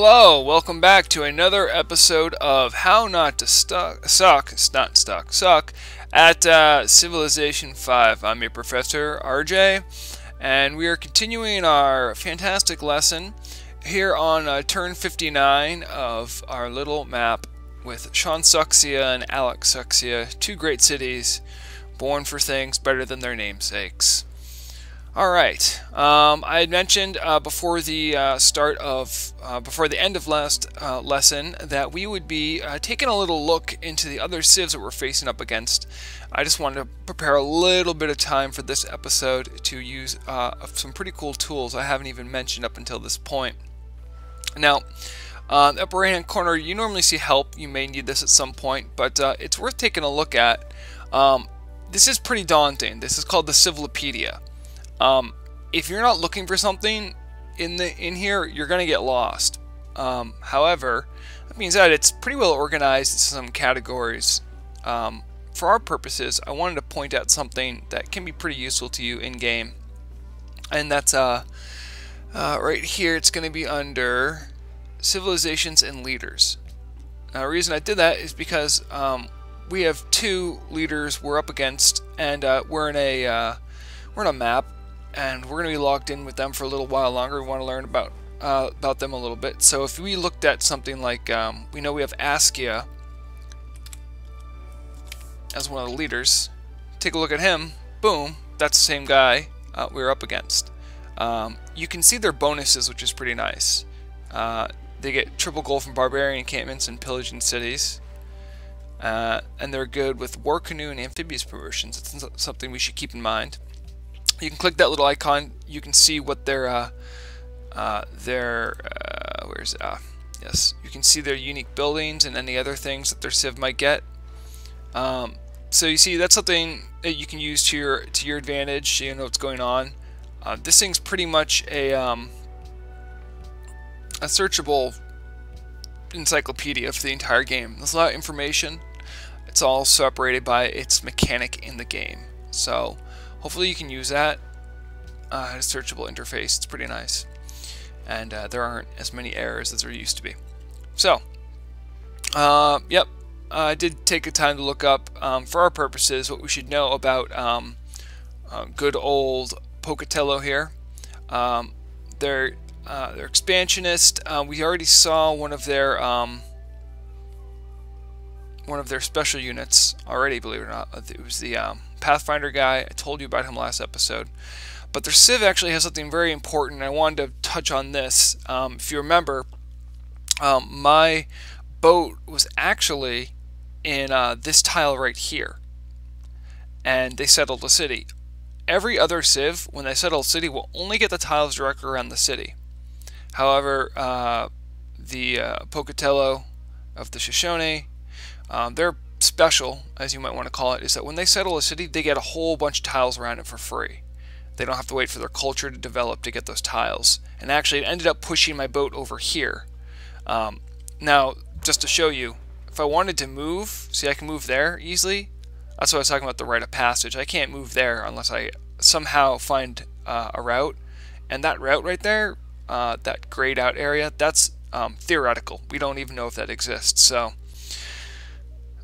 Hello, welcome back to another episode of How Not to Suck at Civilization 5. I'm your professor, RJ, and we are continuing our fantastic lesson here on turn 59 of our little map with Sean Suxia and Alex Suxia, two great cities, born for things better than their namesakes. Alright, I had mentioned before the before the end of last lesson that we would be taking a little look into the other civs that we're facing up against. I just wanted to prepare a little bit of time for this episode to use some pretty cool tools I haven't even mentioned up until this point. Now, the upper right hand corner, you normally see help. You may need this at some point, but it's worth taking a look at. This is pretty daunting. This is called the Civlopedia. If you're not looking for something in here, you're going to get lost. However, that being said, it's pretty well organized in some categories. For our purposes, I wanted to point out something that can be pretty useful to you in-game. And that's right here. It's going to be under Civilizations and Leaders. Now, the reason I did that is because we have two leaders we're up against, and we're in a map. And we're going to be logged in with them for a little while longer. We want to learn about them a little bit. So if we looked at something like, we know we have Askia as one of the leaders. Take a look at him. Boom. That's the same guy we're up against. You can see their bonuses, which is pretty nice. They get triple gold from Barbarian encampments and pillaging cities. And they're good with war canoe and amphibious promotions. It's something we should keep in mind. You can click that little icon. You can see what their yes, you can see their unique buildings and any other things that their civ might get. So you see that's something that you can use to your advantage, so you know what's going on. This thing's pretty much a searchable encyclopedia for the entire game. There's a lot of information. It's all separated by its mechanic in the game. So hopefully you can use that as a searchable interface. It's pretty nice. And there aren't as many errors as there used to be. So, yep, I did take the time to look up, for our purposes, what we should know about good old Pocatello here. They're expansionist. We already saw one of their special units already, believe it or not. It was the Pathfinder guy. I told you about him last episode. But their civ actually has something very important. I wanted to touch on this. If you remember, my boat was actually in this tile right here. And they settled a city. Every other civ, when they settle a city, will only get the tiles directly around the city. However, the Pocatello of the Shoshone, they're special, as you might want to call it, is that when they settle a city, they get a whole bunch of tiles around it for free. They don't have to wait for their culture to develop to get those tiles. And actually, it ended up pushing my boat over here. Now, just to show you, if I wanted to move, see, I can move there easily. That's what I was talking about, the rite of passage. I can't move there unless I somehow find a route. And that route right there, that grayed out area, that's theoretical. We don't even know if that exists. So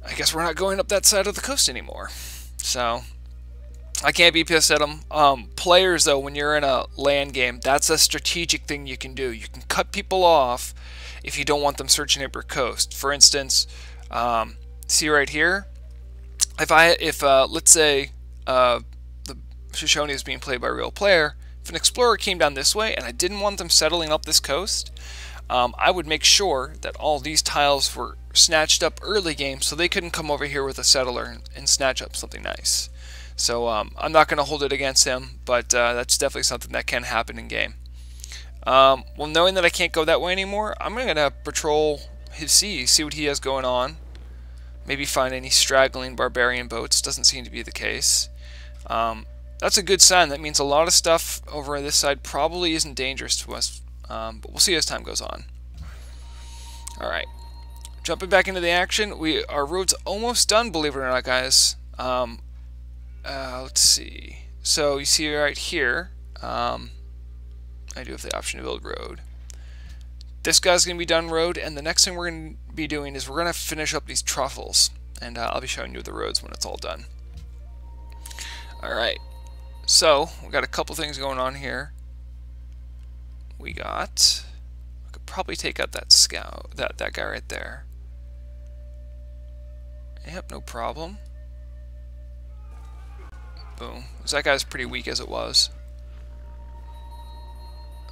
I guess we're not going up that side of the coast anymore. So I can't be pissed at them. Players, though, when you're in a land game, that's a strategic thing you can do. You can cut people off if you don't want them searching up your coast. For instance, see right here, if let's say the Shoshone is being played by a real player, if an explorer came down this way and I didn't want them settling up this coast, I would make sure that all these tiles were snatched up early game so they couldn't come over here with a settler and snatch up something nice. So I'm not going to hold it against him, but that's definitely something that can happen in game. Well, knowing that I can't go that way anymore, I'm going to patrol his seas, see what he has going on. Maybe find any straggling barbarian boats. Doesn't seem to be the case. That's a good sign. That means a lot of stuff over on this side probably isn't dangerous to us. But we'll see as time goes on. Alright. Jumping back into the action. Our road's almost done, believe it or not, guys. Let's see. So you see right here, I do have the option to build road. this guy's going to be done road, and the next thing we're going to be doing is we're going to finish up these truffles, and I'll be showing you the roads when it's all done. Alright, so we got a couple things going on here. I could probably take out that scout, that guy right there. Yep, no problem. Boom. That guy's pretty weak as it was.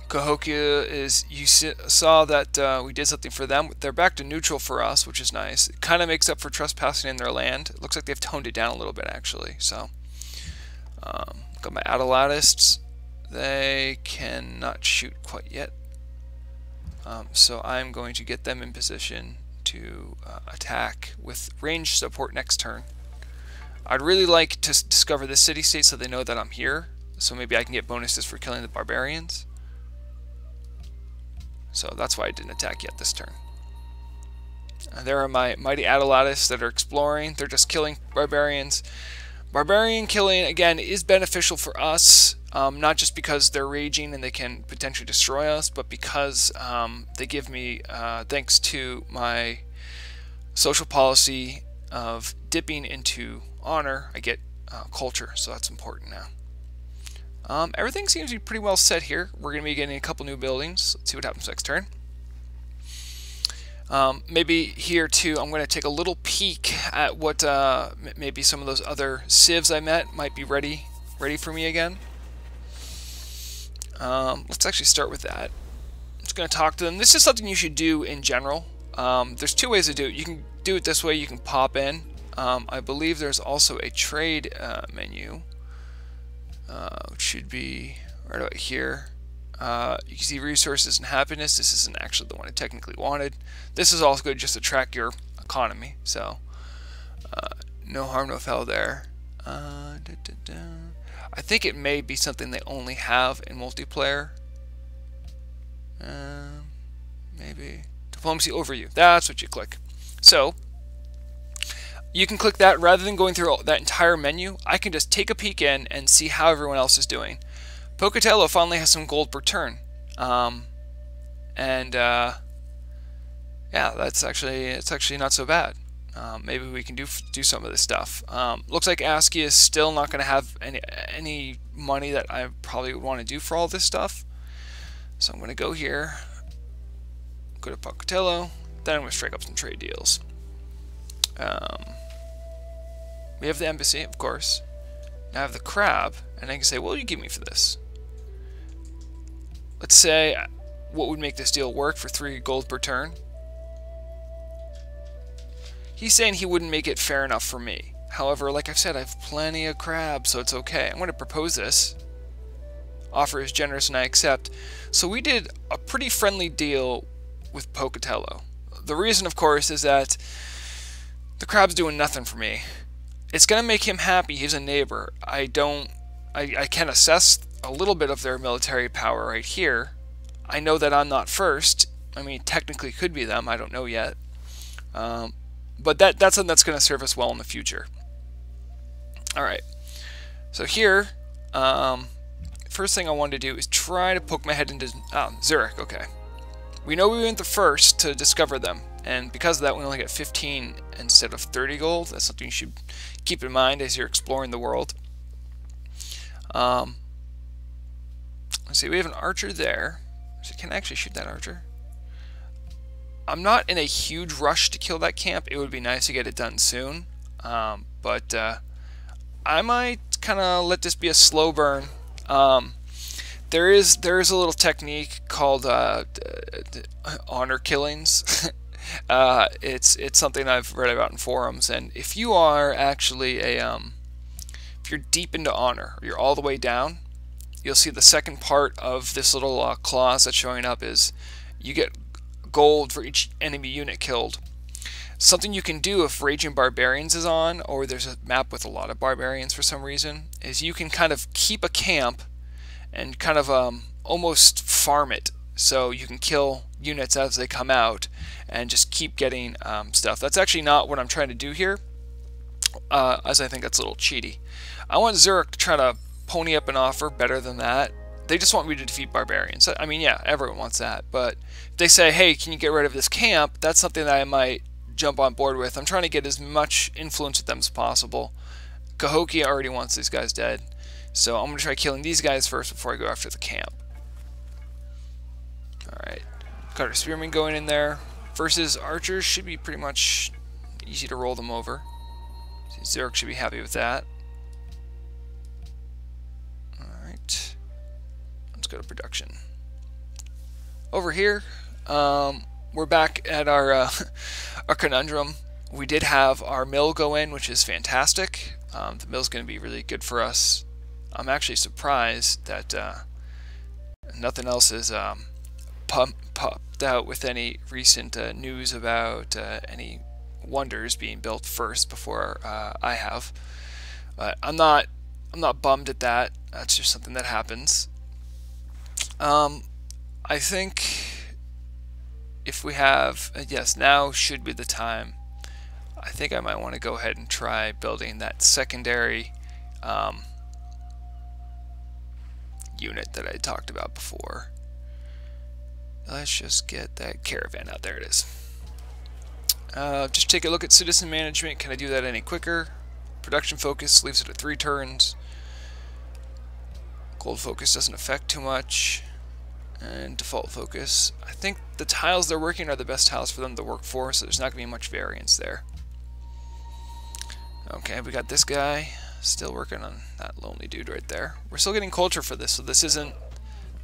Cahokia is, you saw that we did something for them. They're back to neutral for us, which is nice. It kind of makes up for trespassing in their land. It looks like they've toned it down a little bit, actually. So, got my Adelatists. They cannot shoot quite yet. So I'm going to get them in position to attack with range support next turn. I'd really like to discover this city-state so they know that I'm here. So maybe I can get bonuses for killing the barbarians. So that's why I didn't attack yet this turn. There are my mighty Adelatists that are exploring. They're just killing barbarians. Barbarian killing, again, is beneficial for us, not just because they're raging and they can potentially destroy us, but because they give me, thanks to my social policy of dipping into honor, I get culture, so that's important now. Everything seems to be pretty well set here. We're going to be getting a couple new buildings. Let's see what happens next turn. Maybe here too, I'm going to take a little peek at what maybe some of those other civs I met might be ready for me again. Let's actually start with that. I'm just going to talk to them. This is something you should do in general. There's two ways to do it. You can do it this way. You can pop in. I believe there's also a trade menu, which should be right about here. You can see resources and happiness. This isn't actually the one I technically wanted. This is also good just to track your economy. So no harm, no foul there. I think it may be something they only have in multiplayer. Maybe diplomacy overview. That's what you click. So you can click that rather than going through that entire menu. I can just take a peek in and see how everyone else is doing. Pocatello finally has some gold per turn, yeah, it's actually not so bad. Maybe we can do some of this stuff. Looks like ASCII is still not going to have any money that I probably would want to do for all this stuff. So I'm going to go here, go to Pocatello, then I'm going to strike up some trade deals. We have the embassy, of course. Now I have the crab, and I can say, what will you give me for this? Let's say, what would make this deal work for 3 gold per turn? He's saying he wouldn't make it fair enough for me. However, like I've said, I have plenty of crab, so it's okay. I'm going to propose this. Offer is generous and I accept. So we did a pretty friendly deal with Pocatello. The reason, of course, is that the crab's doing nothing for me. It's going to make him happy. He's a neighbor. I can assess a little bit of their military power right here. I know that I'm not first. I mean, technically could be them. I don't know yet. But that's something that's going to serve us well in the future. Alright. So here, first thing I wanted to do is try to poke my head into Zurich. Okay. We know we went the first to discover them. And because of that, we only get 15 instead of 30 gold. That's something you should keep in mind as you're exploring the world. Let's see, we have an archer there. So can I actually shoot that archer? I'm not in a huge rush to kill that camp. It would be nice to get it done soon. But I might kind of let this be a slow burn. There is a little technique called honor killings. It's something I've read about in forums, and if you are actually if you're deep into honor, or you're all the way down, you'll see the second part of this little clause that's showing up is you get gold for each enemy unit killed. Something you can do if Raging Barbarians is on, or there's a map with a lot of barbarians for some reason, is you can kind of keep a camp and kind of almost farm it, so you can kill units as they come out and just keep getting stuff. That's actually not what I'm trying to do here, as I think that's a little cheaty. I want Zurich to try to pony up an offer better than that. they just want me to defeat barbarians. I mean, yeah, everyone wants that, but if they say, hey, can you get rid of this camp, that's something that I might jump on board with. I'm trying to get as much influence with them as possible. Cahokia already wants these guys dead, so I'm going to try killing these guys first before I go after the camp. Alright, got our spearmen going in there. Versus archers should be pretty much easy to roll them over. Zerg should be happy with that. Alright, let's go to production. Over here, we're back at our, our conundrum. We did have our mill go in, which is fantastic. The mill's going to be really good for us. I'm actually surprised that nothing else is popped out with any recent news about any wonders being built first before I have. But I'm not bummed at that. That's just something that happens. I think if we have yes, now should be the time. I think I might want to go ahead and try building that secondary unit that I talked about before. Let's just get that caravan out. There it is. Just take a look at citizen management. Can I do that any quicker? Production focus leaves it at 3 turns. Gold focus doesn't affect too much. And default focus. I think the tiles they're working are the best tiles for them to work for, so there's not going to be much variance there. Okay, we got this guy still working on that lonely dude right there. We're still getting culture for this, so this isn't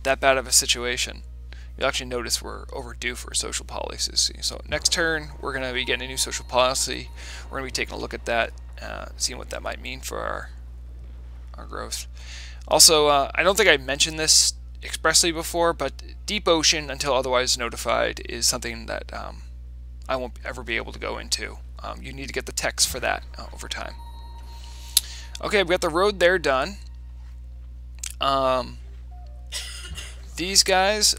that bad of a situation. You'll actually notice we're overdue for social policies. So next turn, we're going to be getting a new social policy. We're going to be taking a look at that, seeing what that might mean for our growth. Also, I don't think I mentioned this expressly before, but deep ocean, until otherwise notified, is something that I won't ever be able to go into. You need to get the text for that over time. Okay, we got the road there done. These guys,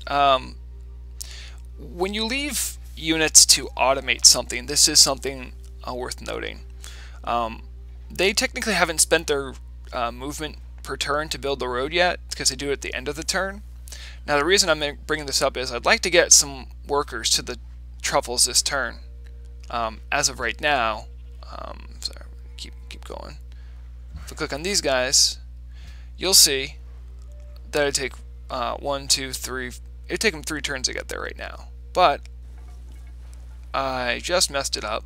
when you leave units to automate something, this is something worth noting. They technically haven't spent their movement per turn to build the road yet, because they do it at the end of the turn. Now the reason I'm bringing this up is I'd like to get some workers to the truffles this turn. As of right now, sorry, keep going. If I click on these guys, you'll see that it'd take 1, 2, 3. It'd take them 3 turns to get there right now. But I just messed it up.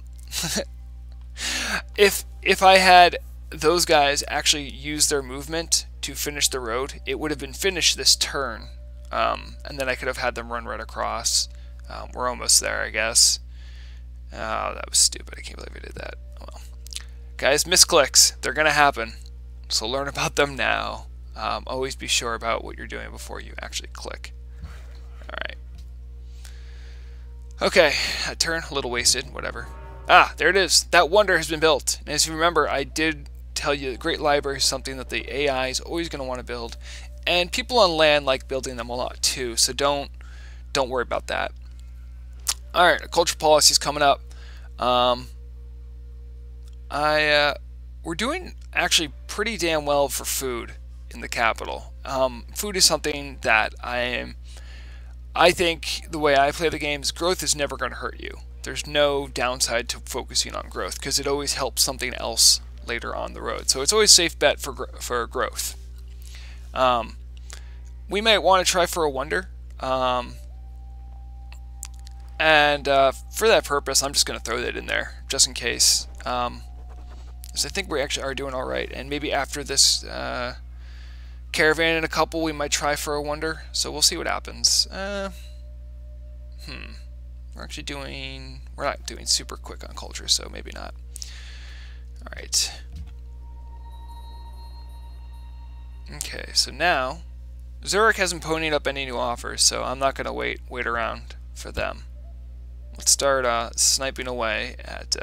If I had those guys actually use their movement to finish the road, it would have been finished this turn, and then I could have had them run right across. We're almost there, I guess. Oh, that was stupid. I can't believe I did that. Oh, well. Guys, misclicks. They're going to happen. So learn about them now. Always be sure about what you're doing before you actually click. Alright. Okay, a turn, a little wasted, whatever. Ah, there it is. That wonder has been built. And as you remember, I did tell you the Great Library is something that the AI is always going to want to build. And people on land like building them a lot too, so don't worry about that. Alright, culture policy is coming up. We're doing actually pretty damn well for food in the capital. Food is something that I think the way I play the games, growth is never going to hurt you. There's no downside to focusing on growth because it always helps something else later on the road. So it's always a safe bet for growth. We might want to try for a wonder. And for that purpose, I'm just going to throw that in there, just in case. So I think we actually are doing all right. And maybe after this caravan and a couple, we might try for a wonder. So we'll see what happens. We're not doing super quick on culture, so maybe not. All right. Okay, so now Zurich hasn't ponied up any new offers, so I'm not going to wait around for them. Let's start sniping away at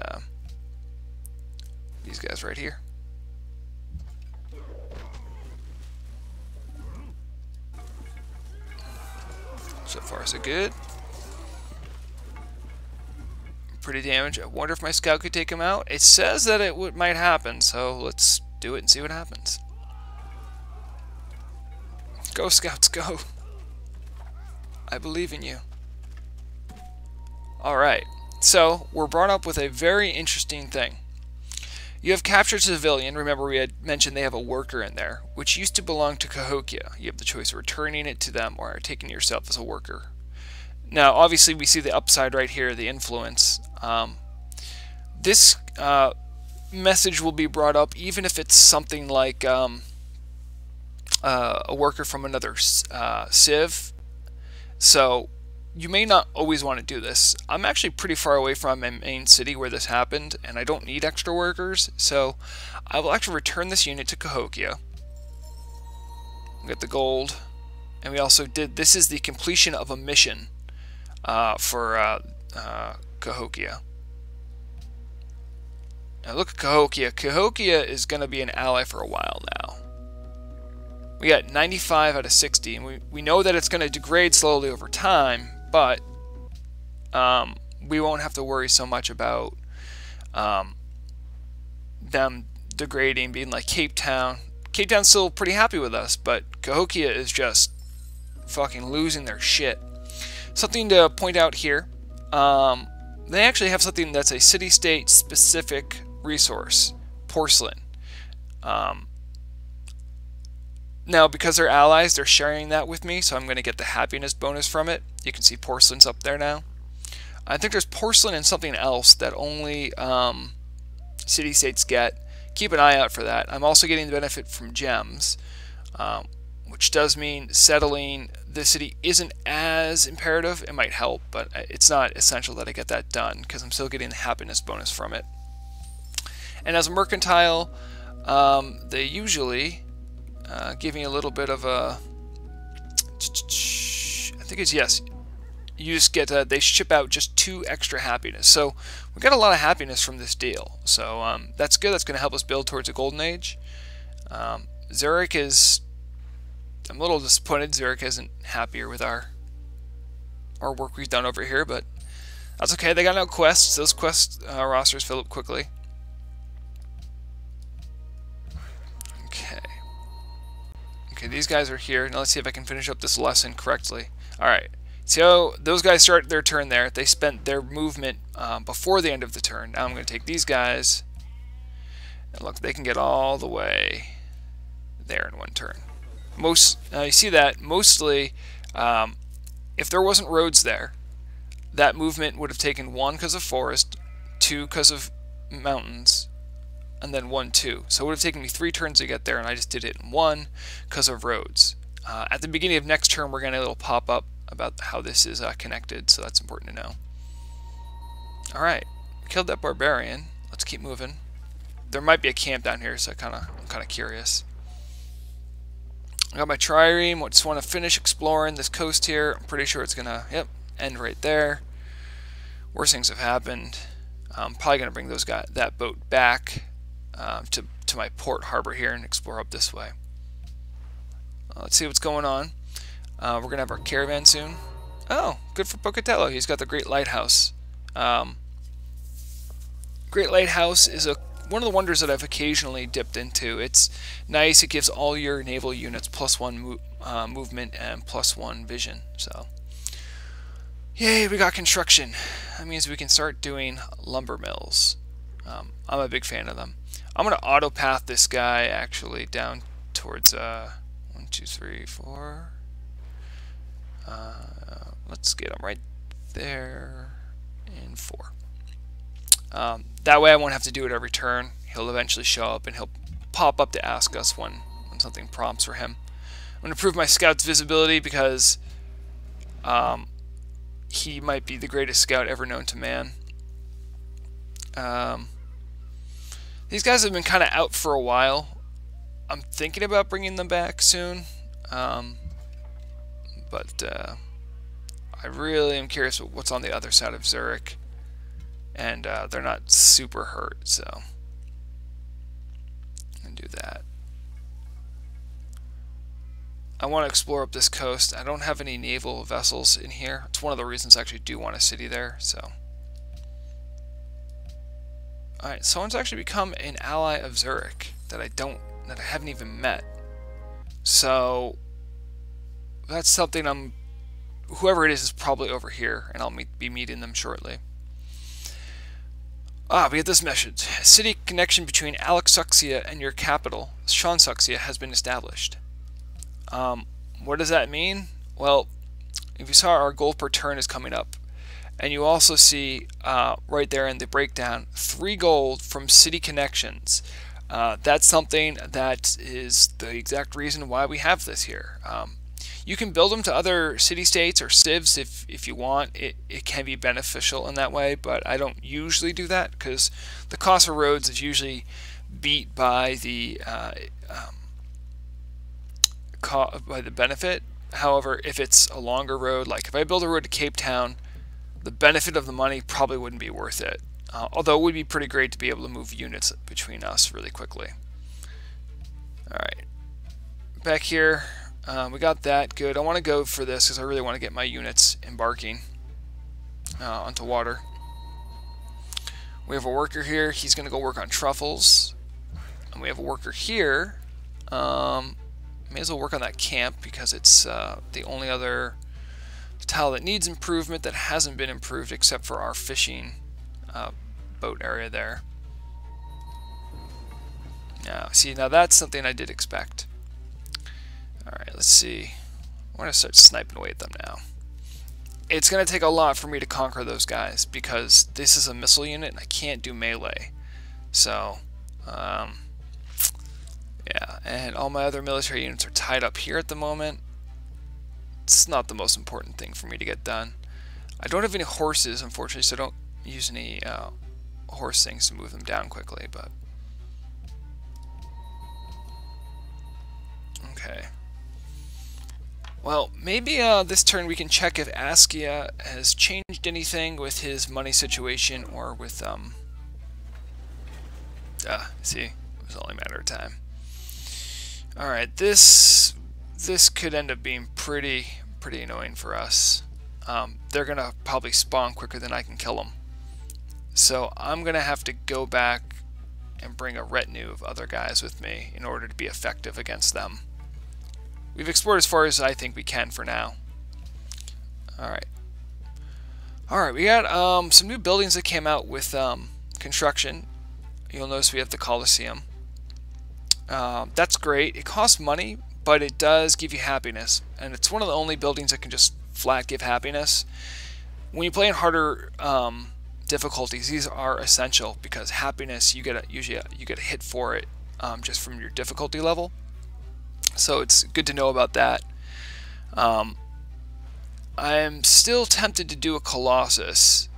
these guys right here. So far, so good. Pretty damaged. I wonder if my scout could take him out. It says that it might happen, so let's do it and see what happens. Go, Scouts, go. I believe in you. Alright, so we're brought up with a very interesting thing. You have captured civilian. Remember, we had mentioned they have a worker in there, which used to belong to Cahokia. You have the choice of returning it to them or taking it yourself as a worker. Now, obviously, we see the upside right here, the influence. This message will be brought up even if it's something like a worker from another civ. So you may not always want to do this. I'm actually pretty far away from my main city where this happened, and I don't need extra workers, so I will actually return this unit to Cahokia. Get the gold, and we also did, this is the completion of a mission for Cahokia. Now look at Cahokia. Cahokia is going to be an ally for a while now. We got 95 out of 60, and we know that it's going to degrade slowly over time, but we won't have to worry so much about them degrading, being like Cape Town. Cape Town's still pretty happy with us, but Cahokia is just fucking losing their shit. Something to point out here, they actually have something that's a city-state specific resource, porcelain. Now, because they're allies, they're sharing that with me, so I'm going to get the happiness bonus from it. You can see porcelain's up there now. I think there's porcelain and something else that only city-states get. Keep an eye out for that. I'm also getting the benefit from gems, which does mean settling the city isn't as imperative. It might help, but it's not essential that I get that done because I'm still getting the happiness bonus from it. And as a mercantile, they usually give me a little bit of a... I think it's yes. You just get they ship out just 2 extra happiness. So we got a lot of happiness from this deal. So that's good. That's going to help us build towards a golden age. Zurich is... I'm a little disappointed Zurich isn't happier with our work we've done over here, but that's okay. They got no quests. Those quest rosters fill up quickly. Okay. Okay, these guys are here. Now let's see if I can finish up this lesson correctly. Alright. See how those guys start their turn there. They spent their movement before the end of the turn. Now I'm going to take these guys. And look, they can get all the way there in one turn. You see that mostly, if there wasn't roads there, that movement would have taken 1 because of forest, 2 because of mountains, and then 1, 2. So it would have taken me 3 turns to get there, and I just did it in 1 because of roads. At the beginning of next turn, we're going to get a little pop-up about how this is connected, so that's important to know. Alright, we killed that barbarian. Let's keep moving. There might be a camp down here, so I'm kind of curious. I got my trireme. Just want to finish exploring this coast here. I'm pretty sure it's gonna, yep, end right there. Worst things have happened. I'm probably gonna bring that boat back to my port harbor here and explore up this way. Let's see what's going on. We're gonna have our caravan soon. Oh, good for Pocatello. He's got the Great Lighthouse. Great Lighthouse is one of the wonders that I've occasionally dipped into. It's nice. It gives all your naval units +1 movement and +1 vision. So, yay, we got construction. That means we can start doing lumber mills. I'm a big fan of them. I'm going to auto path this guy actually down towards 1, 2, 3, 4. Let's get him right there in 4. That way I won't have to do it every turn. He'll eventually show up and he'll pop up to ask us when something prompts for him. I'm going to improve my scout's visibility because he might be the greatest scout ever known to man. These guys have been kind of out for a while. I'm thinking about bringing them back soon. But I really am curious what's on the other side of Zurich. And they're not super hurt, so I'm going to do that. I want to explore up this coast. I don't have any naval vessels in here. It's one of the reasons I actually do want a city there. So, alright, someone's actually become an ally of Zurich that I haven't even met. So that's something whoever it is probably over here, and I'll be meeting them shortly. We get this message. City connection between Alexuxia and your capital, Shansuxia, has been established. What does that mean? Well, if you saw, our gold per turn is coming up. And you also see right there in the breakdown, 3 gold from city connections. That's something that is the exact reason why we have this here. You can build them to other city-states or civs if you want. It can be beneficial in that way, but I don't usually do that because the cost of roads is usually beat by the benefit. However, if it's a longer road, like if I build a road to Cape Town, the benefit of the money probably wouldn't be worth it. Although it would be pretty great to be able to move units between us really quickly. Alright, back here, we got that, good. I want to go for this because I really want to get my units embarking onto water. We have a worker here, he's going to go work on truffles. And we have a worker here, may as well work on that camp because it's the only other tile that needs improvement that hasn't been improved except for our fishing boat area there. Now, see, now that's something I did expect. Alright, let's see. I want to start sniping away at them now. It's going to take a lot for me to conquer those guys because this is a missile unit and I can't do melee. So, yeah, and all my other military units are tied up here at the moment. It's not the most important thing for me to get done. I don't have any horses, unfortunately, so I don't use any horse things to move them down quickly, but... Okay. Well, maybe this turn we can check if Askia has changed anything with his money situation or with, see, it was only a matter of time. Alright, this could end up being pretty annoying for us. They're going to probably spawn quicker than I can kill them. So I'm going to have to go back and bring a retinue of other guys with me in order to be effective against them. We've explored as far as I think we can for now. Alright, we got some new buildings that came out with construction. You'll notice we have the Coliseum. That's great. It costs money, but it does give you happiness, and it's one of the only buildings that can just flat give happiness. When you play in harder difficulties, these are essential because happiness you get a hit for it just from your difficulty level. So it's good to know about that. I am still tempted to do a Colossus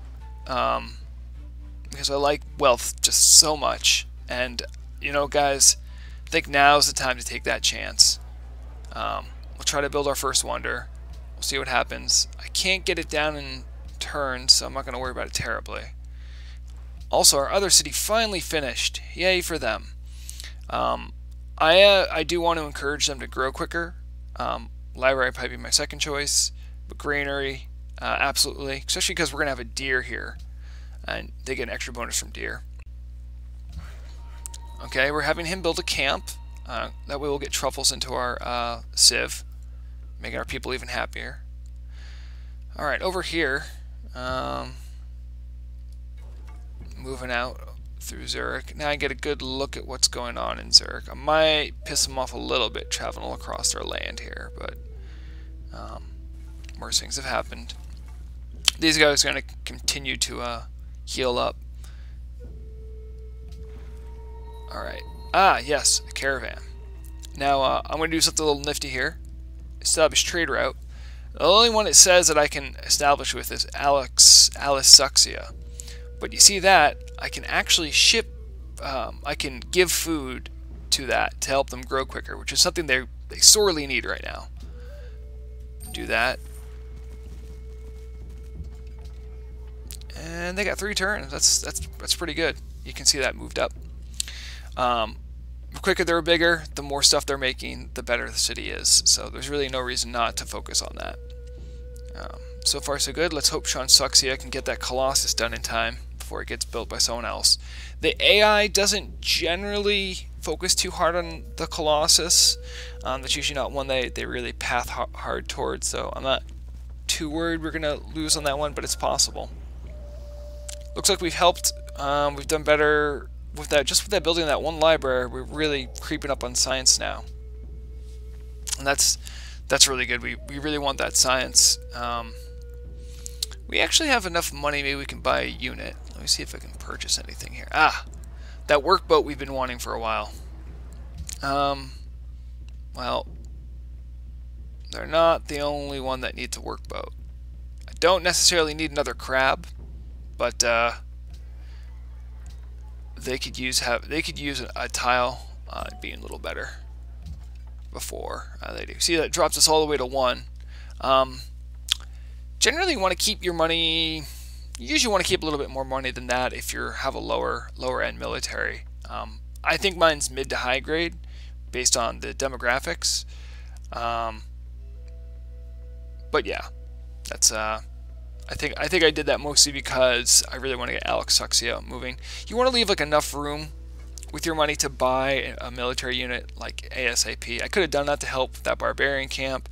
because I like wealth just so much, and you know, guys, I think now's the time to take that chance. We'll try to build our first wonder. We'll see what happens. I can't get it down in turns, so I'm not going to worry about it terribly. Also, our other city finally finished. Yay for them. I do want to encourage them to grow quicker. Library probably be my second choice, but granary, absolutely. Especially because we're going to have a deer here, and they get an extra bonus from deer. Okay, we're having him build a camp. That way we'll get truffles into our civ, making our people even happier. Alright, over here, moving out through Zurich. Now I get a good look at what's going on in Zurich. I might piss them off a little bit traveling across their land here, but worse things have happened. These guys are going to continue to heal up. Alright. Yes, a caravan. Now, I'm going to do something a little nifty here. Establish trade route. The only one it says that I can establish with is Alexuxia. But you see that, I can actually ship, I can give food to that to help them grow quicker, which is something they sorely need right now. Do that. And they got 3 turns. That's pretty good. You can see that moved up. The quicker they're bigger, the more stuff they're making, the better the city is. So there's really no reason not to focus on that. So far so good. Let's hope Shansuxia can get that Colossus done in time before it gets built by someone else. The AI doesn't generally focus too hard on the Colossus. That's usually not one they really path hard towards, so I'm not too worried we're going to lose on that one, but it's possible. Looks like we've helped. We've done better with that, just with that building that one library. We're really creeping up on science now. And that's really good. We really want that science. We actually have enough money. Maybe we can buy a unit. Let me see if I can purchase anything here. Ah, that workboat we've been wanting for a while. Well, they're not the only one that needs a workboat. I don't necessarily need another crab, but they could use a tile being a little better before they do. See, that drops us all the way to 1. Generally, you want to keep your money. You usually want to keep a little bit more money than that if you have a lower end military. I think mine's mid to high grade based on the demographics. But yeah, that's I think I did that mostly because I really want to get Alex Suxia moving. You want to leave like enough room with your money to buy a military unit like ASAP. I could have done that to help with that barbarian camp.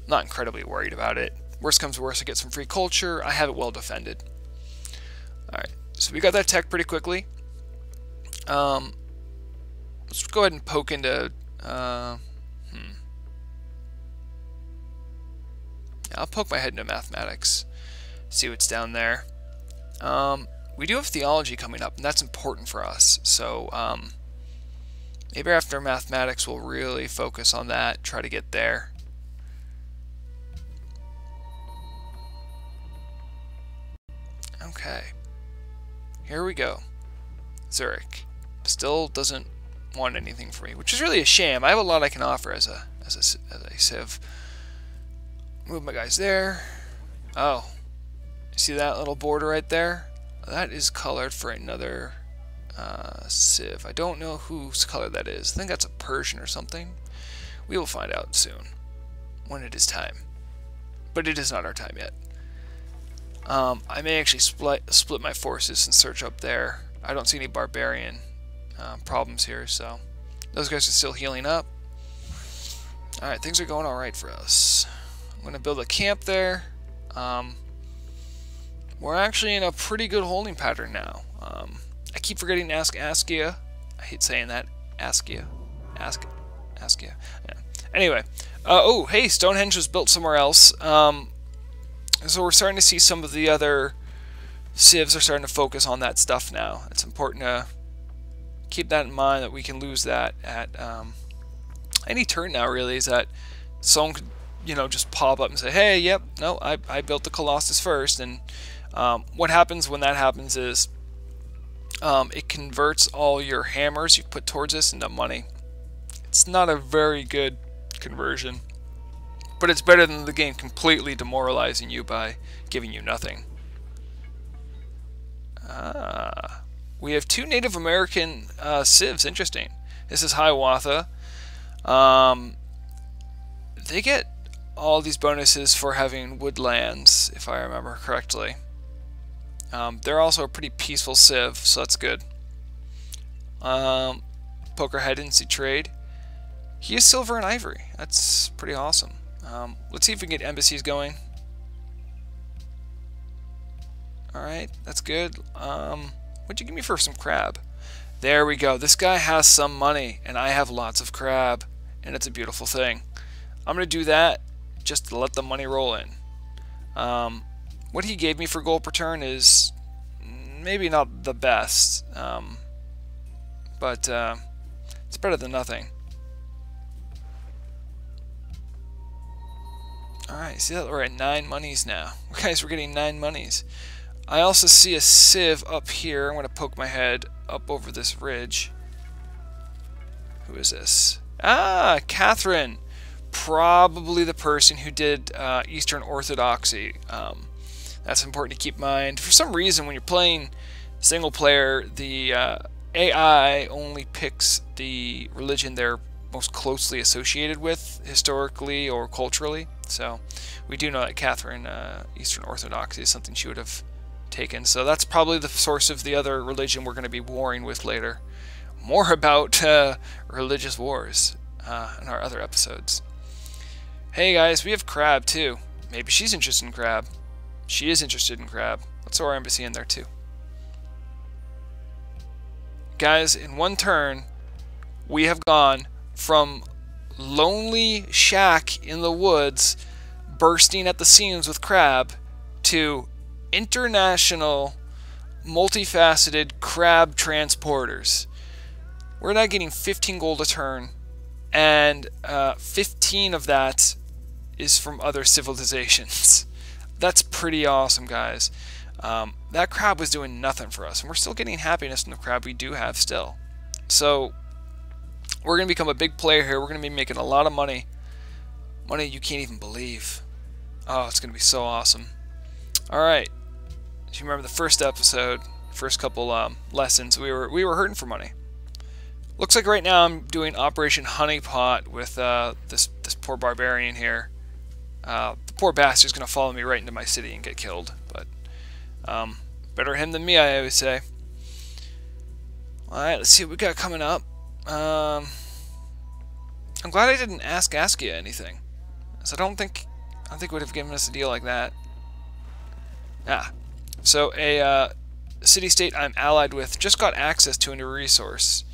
I'm not incredibly worried about it. Worst comes to worst, I get some free culture. I have it well defended. Alright, so we got that tech pretty quickly. Let's go ahead and poke into... Yeah, I'll poke my head into mathematics. See what's down there. We do have theology coming up, and that's important for us. So maybe after mathematics we'll really focus on that, try to get there. Okay, here we go. Zurich still doesn't want anything from me, which is really a shame. I have a lot I can offer as a civ. Move my guys there. Oh, you see that little border right there? That is colored for another civ. I don't know whose color that is. I think that's a Persian or something. We will find out soon when it is time, but it is not our time yet. I may actually split my forces and search up there. I don't see any barbarian problems here, so those guys are still healing up. Alright, things are going alright for us. I'm going to build a camp there. We're actually in a pretty good holding pattern now. I keep forgetting to ask Askia. I hate saying that. Askia. Askia. Yeah. Anyway. Oh, hey, Stonehenge was built somewhere else. So we're starting to see some of the other civs are starting to focus on that stuff now. It's important to keep that in mind, that we can lose that at any turn now, really, is that someone could, you know, just pop up and say, hey, yep, no, I built the Colossus first. And what happens when that happens is it converts all your hammers you put towards this into money. It's not a very good conversion, but it's better than the game completely demoralizing you by giving you nothing. We have 2 Native American civs. Interesting. This is Hiawatha. They get all these bonuses for having woodlands, if I remember correctly. They're also a pretty peaceful civ, so that's good. Pokerhead didn't see trade. He is silver and ivory. That's pretty awesome. Let's see if we can get embassies going. Alright, that's good. What'd you give me for some crab? There we go. This guy has some money, and I have lots of crab, and it's a beautiful thing. I'm going to do that just to let the money roll in. What he gave me for gold per turn is maybe not the best, but it's better than nothing. Alright, see that we're at 9 monies now. Guys, we're getting 9 monies. I also see a civ up here. I'm going to poke my head up over this ridge. Who is this? Ah, Catherine. Probably the person who did Eastern Orthodoxy. That's important to keep in mind. For some reason, when you're playing single player, the AI only picks the religion they're most closely associated with, historically or culturally. So we do know that Catherine, Eastern Orthodoxy, is something she would have taken. So that's probably the source of the other religion we're going to be warring with later. more about religious wars in our other episodes. Hey guys, we have Crab too. Maybe she's interested in Crab. She is interested in Crab. Let's throw our embassy in there too. Guys, in one turn, we have gone from lonely shack in the woods bursting at the seams with Crab to international multifaceted crab transporters. We're now getting 15 gold a turn, and 15 of that is from other civilizations. That's pretty awesome, guys. That crab was doing nothing for us, and we're still getting happiness from the crab we do have still. So we're going to become a big player here. We're going to be making a lot of money. Money you can't even believe. Oh, it's going to be so awesome. Alright. Do you remember the first episode, first couple lessons, we were hurting for money. Looks like right now I'm doing Operation Honeypot with this poor barbarian here. The poor bastard's going to follow me right into my city and get killed. But better him than me, I always say. Alright, let's see what we got coming up. I'm glad I didn't ask Askia anything, because I don't think it would have given us a deal like that. So a city-state I'm allied with just got access to a new resource,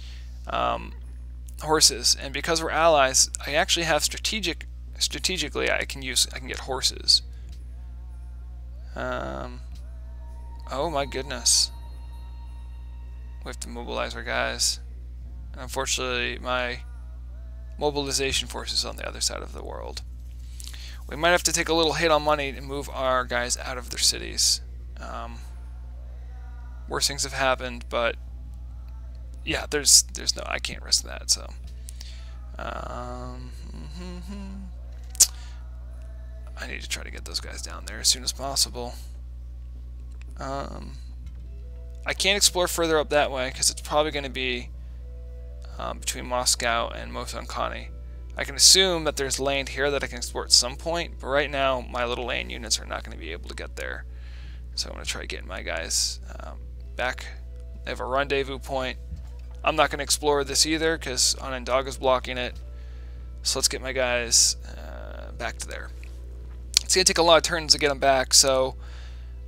horses, and because we're allies, I actually have strategically I can get horses. Oh my goodness, we have to mobilize our guys. Unfortunately, my mobilization force is on the other side of the world. We might have to take a little hit on money and move our guys out of their cities. Worse things have happened, but yeah, there's no, I can't risk that. So, I need to try to get those guys down there as soon as possible. I can't explore further up that way because it's probably going to be between Moscow and Mosonkani. I can assume that there's land here that I can explore at some point, but right now my little land units are not going to be able to get there. So I'm going to try getting my guys back. They have a rendezvous point. I'm not going to explore this either because Onondaga's blocking it. So let's get my guys back to there. It's going to take a lot of turns to get them back, so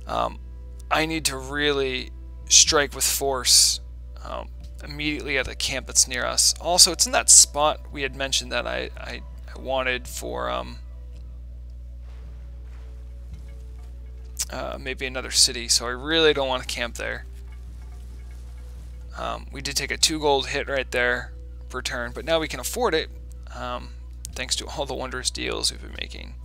I need to really strike with force immediately at the camp that's near us. Also, it's in that spot we had mentioned that I wanted for maybe another city, so I really don't want to camp there. We did take a 2 gold hit right there per turn, but now we can afford it thanks to all the wondrous deals we've been making.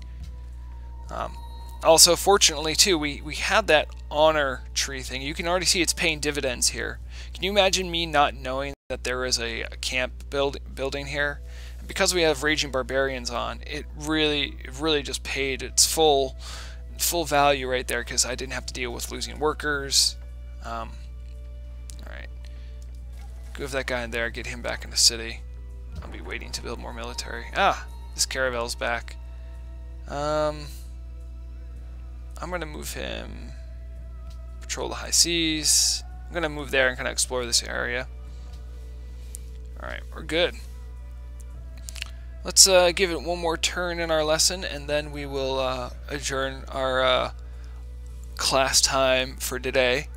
Also, fortunately too, we had that honor tree thing. You can already see it's paying dividends here. Can you imagine me not knowing that there is a camp building here? And because we have Raging Barbarians on, it really just paid its full value right there, because I didn't have to deal with losing workers. Alright. Move that guy in there, get him back in the city. I'll be waiting to build more military. This caravel's back. I'm gonna move him, patrol the high seas. I'm gonna move there and kind of explore this area. Alright, we're good. Let's give it one more turn in our lesson, and then we will adjourn our class time for today.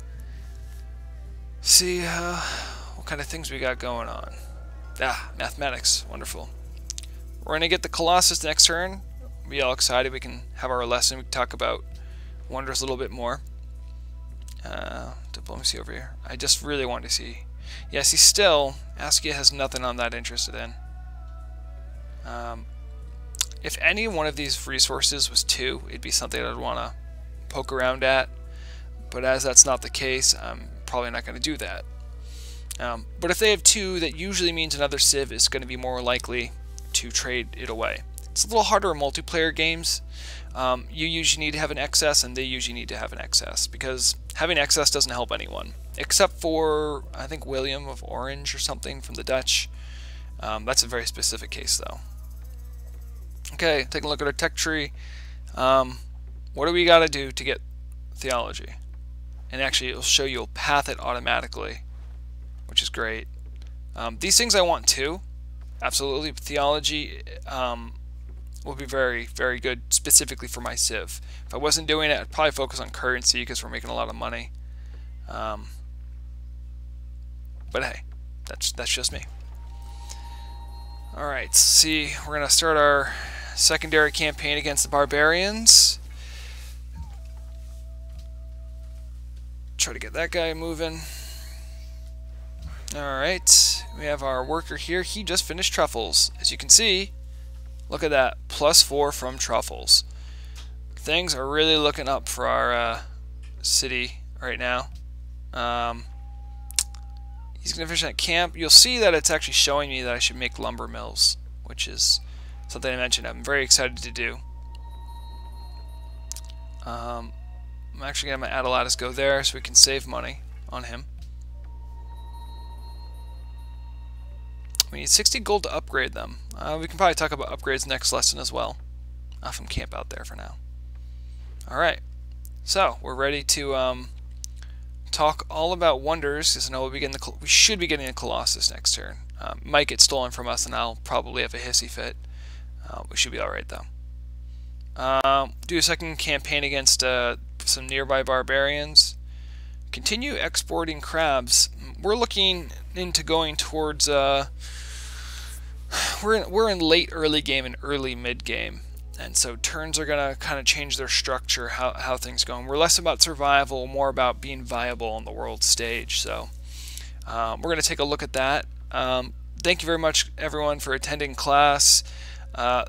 See what kind of things we got going on. Mathematics, wonderful. We're gonna get the Colossus next turn. Be all excited. We can have our lesson. We can talk about wonders a little bit more. Diplomacy over here. I just really want to see. Yeah, see, still, Askia has nothing I'm that interested in. If any one of these resources was 2, it'd be something I'd want to poke around at. But as that's not the case, I'm probably not going to do that. But if they have 2, that usually means another civ is going to be more likely to trade it away. It's a little harder in multiplayer games. You usually need to have an excess, and they usually need to have an excess, because having excess doesn't help anyone, except for, I think, William of Orange or something from the Dutch. That's a very specific case, though. Okay, take a look at our tech tree. What do we got to do to get theology? And actually, it'll show you, you'll path it automatically, which is great. These things I want too, absolutely. But theology will be very, very good specifically for my Civ. If I wasn't doing it, I'd probably focus on currency because we're making a lot of money. But hey, that's just me. Alright, let's see. We're going to start our secondary campaign against the Barbarians. Try to get that guy moving. Alright, we have our worker here. He just finished truffles. As you can see, look at that. +4 from truffles. Things are really looking up for our city right now. He's going to finish that camp. You'll see that it's actually showing me that I should make lumber mills, which is something I mentioned I'm very excited to do. I'm actually going to have my Adellatus go there so we can save money on him. We need 60 gold to upgrade them. We can probably talk about upgrades next lesson as well. I'll have him camp out there for now. Alright, so we're ready to talk all about wonders, because I know we should be getting the Colossus next turn. Might get stolen from us and I'll probably have a hissy fit. We should be alright though. Do a second campaign against some nearby barbarians. Continue exporting crabs. We're looking into going towards we're in late early game and early mid game, and so turns are gonna kind of change their structure, how things go. We're less about survival, more about being viable on the world stage. So we're gonna take a look at that. Thank you very much everyone for attending class.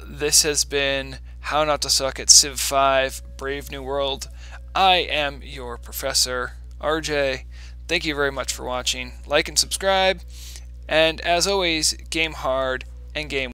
This has been How Not to Suck at Civ 5 Brave New World. I am your professor, RJ. Thank you very much for watching. Like and subscribe. And as always, game hard and game